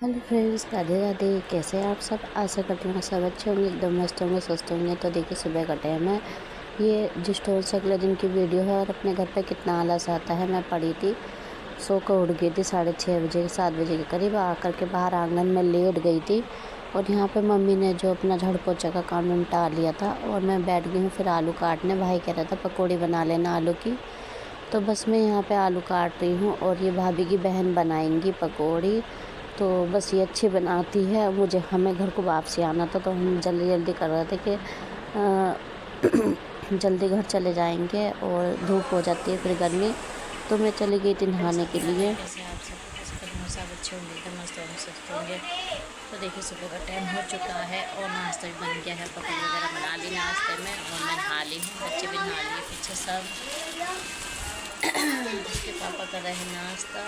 Hello friends, Radhe Radhe. कैसे हैं आप सब? आशा करती हूँ सब अच्छे होंगे, एकदम मस्त होंगे, स्वस्थ होंगे। तो देखिए, सुबह का टाइम है। ये जो स्टोर से अगले दिन की वीडियो है और अपने घर पे कितना आलस आता है। मैं पड़ी थी, सो कर उठ गई थी 6:30 बजे 7 बजे के करीब। आकर के बाहर आंगन में लेट गई थी और यहाँ पे मम्मी ने जो अपना झाड़ू पोछा का काम निपटा लिया था और मैं बैठ गई हूँ फिर आलू काटने। भाई कह रहा था पकौड़ी बना लेना आलू की, तो बस मैं यहाँ पे आलू काट रही हूँ और ये भाभी की बहन बनाएंगी पकौड़ी। तो बस ये अच्छी बनाती है। हमें घर को वापसी आना था, तो हम जल्दी जल्दी कर रहे थे कि जल्दी घर चले जाएंगे और धूप हो जाती है फिर गर्मी। तो मैं चली गई थी नहाने के लिए। कैसे आप सब? कैसे कदमों सब अच्छे होंगे, एकदम मस्त होंगे, स्वस्थ होंगे। तो देखिए, सुबह का टाइम हो चुका है और नाश्ता भी बन गया है। पकौड़ी वगैरह बना ली नाश्ते में और मैं नहा ली हूँ। बच्चे भी नहा लिए पीछे सब। उसके पापा कर रहे हैं नाश्ता।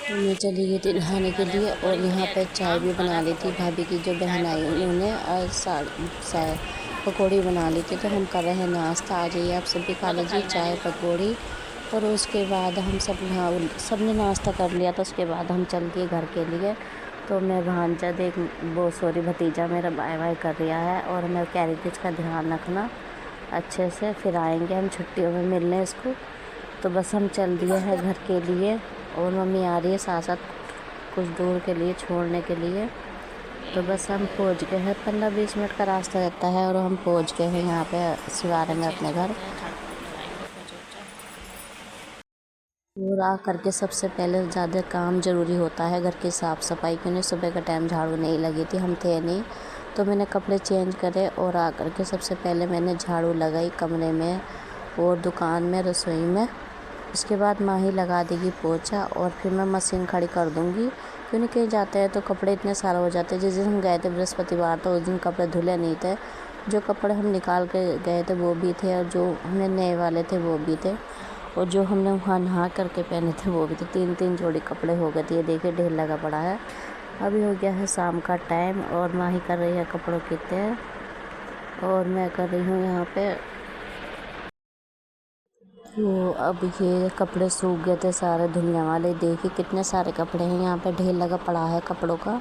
तो मैं चली गई थी नहाने के लिए और यहाँ पे चाय भी बना ली थी। भाभी की जो बहन आई उन्होंने और पकौड़ी बना ली थी। तो हम कर रहे हैं नाश्ता। आ जाइए आप सभी, खा लीजिए चाय पकौड़ी। और उसके बाद हम सब ने नाश्ता कर लिया। तो उसके बाद हम चल दिए घर के लिए। तो मैं भांजा भतीजा मेरा बाय बाय कर रहा है और मैं कह रही थी इसका ध्यान रखना अच्छे से, फिर आएंगे हम छुट्टियों में मिलने इसको। तो बस हम चल दिए हैं घर के लिए और मम्मी आ रही है साथ साथ कुछ दूर के लिए छोड़ने के लिए। तो बस हम पहुंच गए हैं। 15-20 मिनट का रास्ता रहता है और हम पहुंच गए हैं यहाँ पे सिवारे में अपने घर। और आ करके सबसे पहले ज़्यादा काम ज़रूरी होता है घर की साफ़ सफाई। क्योंकि सुबह का टाइम झाड़ू नहीं लगी थी, हम थे नहीं। तो मैंने कपड़े चेंज करे और आ करके सबसे पहले मैंने झाड़ू लगाई कमरे में और दुकान में, रसोई में। उसके बाद माँ ही लगा देगी पोछा और फिर मैं मशीन खड़ी कर दूँगी। क्योंकि कहीं जाते हैं तो कपड़े इतने सारे हो जाते हैं। जिस दिन हम गए थे बृहस्पतिवार, तो उस दिन कपड़े धुले नहीं थे। जो कपड़े हम निकाल के गए थे वो भी थे और जो हमें नए वाले थे वो भी थे और जो हमने वहाँ नहा करके पहने थे वो भी थे। 3-3 जोड़ी कपड़े हो गए थे। ये देखिए ढेर लगा पड़ा है। अभी हो गया है शाम का टाइम और माँ ही कर रही है कपड़ों की तय और मैं कर रही हूँ यहाँ पे। तो अब ये कपड़े सूख गए थे सारे धुलने वाले। देखिए कितने सारे कपड़े हैं, यहाँ पे ढेर लगा पड़ा है कपड़ों का।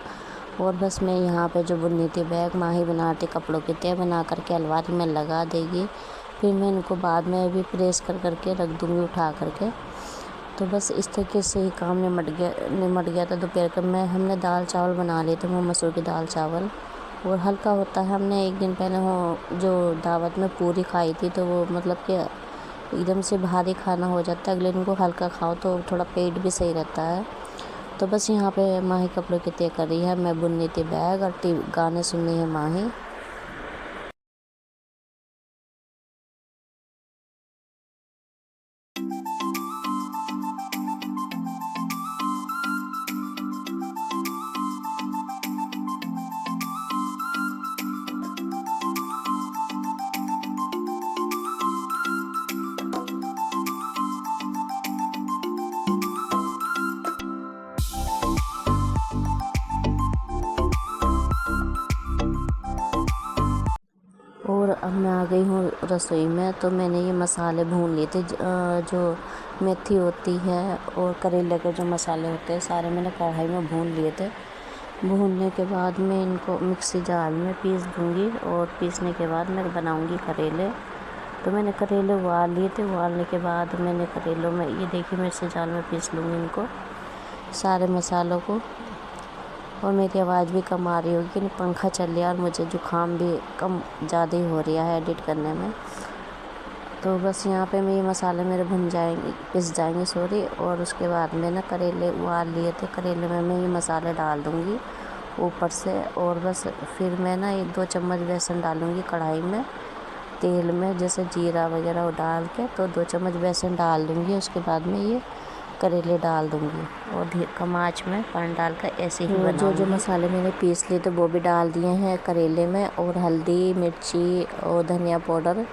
और बस मैं यहाँ पे जो बुनी थी बैग, माँ ही बनाती कपड़ों की तय बना करके अलमारी में लगा देगी। फिर मैं इनको बाद में भी प्रेस कर करके रख दूँगी उठा करके। तो बस इस तरीके से ही काम निमट गया था। दोपहर का हमने दाल चावल बना लिए थे, मूँग मसूर की दाल चावल। और हल्का होता है। हमने एक दिन पहले वो जो दावत में पूरी खाई थी, तो वो मतलब कि एकदम से भारी खाना हो जाता है। अगले दिन को हल्का खाओ तो थोड़ा पेट भी सही रहता है। तो बस यहाँ पे माही कपड़ों की तय कर रही है, मैं बुननी थी बैग और गाने सुननी है माही। और अब मैं आ गई हूँ रसोई में। तो मैंने ये मसाले भून लिए थे, जो मेथी होती है और करेले के जो मसाले होते हैं सारे मैंने कढ़ाई में भून लिए थे। भूनने के बाद मैं इनको मिक्सी जार में पीस दूँगी और पीसने के बाद मैं बनाऊँगी करेले। तो मैंने करेले उबाल लिए थे। उबालने के बाद मैंने करेलों में ये देखिए मिक्सी जार में पीस लूँगी इनको सारे मसालों को। और मेरी आवाज़ भी कम आ रही होगी, पंखा चल रहा है और मुझे जुकाम भी कम ज़्यादा ही हो रहा है एडिट करने में। तो बस यहाँ पे ये मसाले मेरे पिस जाएंगे सॉरी। और उसके बाद में ना करेले उबाल लिए थे, करेले में मैं ये मसाले डाल दूँगी ऊपर से। और बस फिर मैं ना 1-2 चम्मच बेसन डालूँगी कढ़ाई में तेल में, जैसे जीरा वगैरह डाल के। तो 2 चम्मच बेसन डाल दूँगी। उसके बाद में ये करेले डाल दूँगी और कम आँच में पानी डाल कर ऐसे ही बनाऊँगी। जो मसाले मैंने पीस लिए थे वो भी डाल दिए हैं करेले में। और हल्दी, मिर्ची और धनिया पाउडर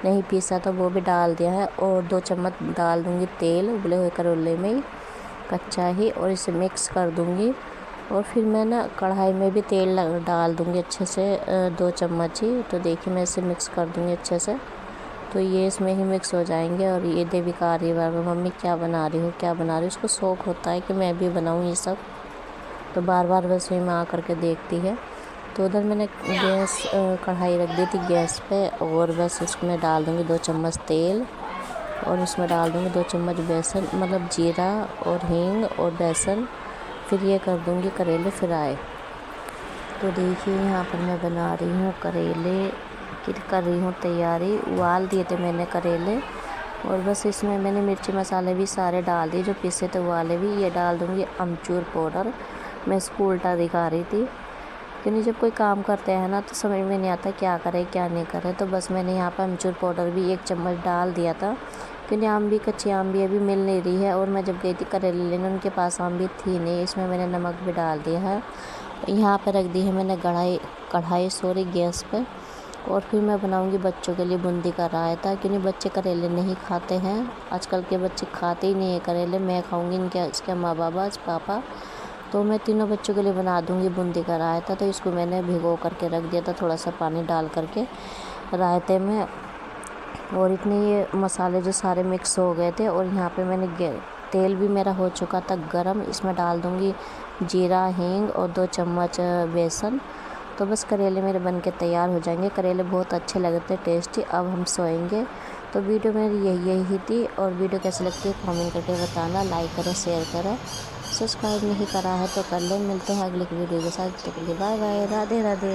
नहीं पीसा तो वो भी डाल दिया है। और 2 चम्मच डाल दूँगी तेल उबले हुए करेले में ही कच्चा ही, और इसे मिक्स कर दूँगी। और फिर मैं ना कढ़ाई में भी तेल डाल दूँगी अच्छे से 2 चम्मच ही। तो देखिए मैं इसे मिक्स कर दूँगी अच्छे से। तो ये इसमें ही मिक्स हो जाएंगे। और ये देविका आ रही है बार बार, मम्मी क्या बना रही हो क्या बना रही हो। उसको शौक़ होता है कि मैं भी बनाऊँ ये सब। तो बार बार रसोई में आ करके देखती है। तो उधर मैंने कढ़ाई रख दी थी गैस पे, और बस इसमें डाल दूँगी 2 चम्मच तेल, और उसमें डाल दूँगी 2 चम्मच बेसन, मतलब जीरा और हींग और बेसन। फिर ये कर दूँगी करेले फ्राई। तो देखिए यहाँ पर मैं बना रही हूँ करेले की, कर रही हूँ तैयारी। उबाल दिए थे मैंने करेले, और बस इसमें मैंने मिर्ची मसाले भी सारे डाल दिए, जो पीसे थे वाले भी। ये डाल दूँगी अमचूर पाउडर। मैं इसको उल्टा दिखा रही थी, क्योंकि जब कोई काम करते हैं ना तो समझ में नहीं आता क्या करे क्या नहीं करे। तो बस मैंने यहाँ पर अमचूर पाउडर भी 1 चम्मच डाल दिया था, क्योंकि आम भी, कच्ची आम भी अभी मिल नहीं रही है, और मैं जब गई थी करेले लेने उनके पास आम भी थी नहीं। इसमें मैंने नमक भी डाल दिया है। यहाँ पर रख दी है मैंने कढ़ाई गैस पे, और फिर मैं बनाऊंगी बच्चों के लिए बूंदी का रायता, क्योंकि बच्चे करेले नहीं खाते हैं। आजकल के बच्चे खाते ही नहीं है करेले। मैं खाऊंगी, इसके माँ बाबा पापा। तो मैं तीनों बच्चों के लिए बना दूंगी बूंदी का रायता। तो इसको मैंने भिगो करके रख दिया था, थोड़ा सा पानी डाल करके रायते में। और इतने ये मसाले जो सारे मिक्स हो गए थे, और यहाँ पे मैंने तेल भी मेरा हो चुका था गरम। इसमें डाल दूँगी जीरा, हींग और 2 चम्मच बेसन। तो बस करेले मेरे बनके तैयार हो जाएंगे। करेले बहुत अच्छे लगते हैं, टेस्टी। अब हम सोएंगे। तो वीडियो मेरी यही थी, और वीडियो कैसी लगती है कमेंट करके बताना। लाइक करो, शेयर करो, सब्सक्राइब नहीं करा है तो कर ले। मिलते हैं अगले वीडियो के साथ। तो बाय बाय, राधे राधे।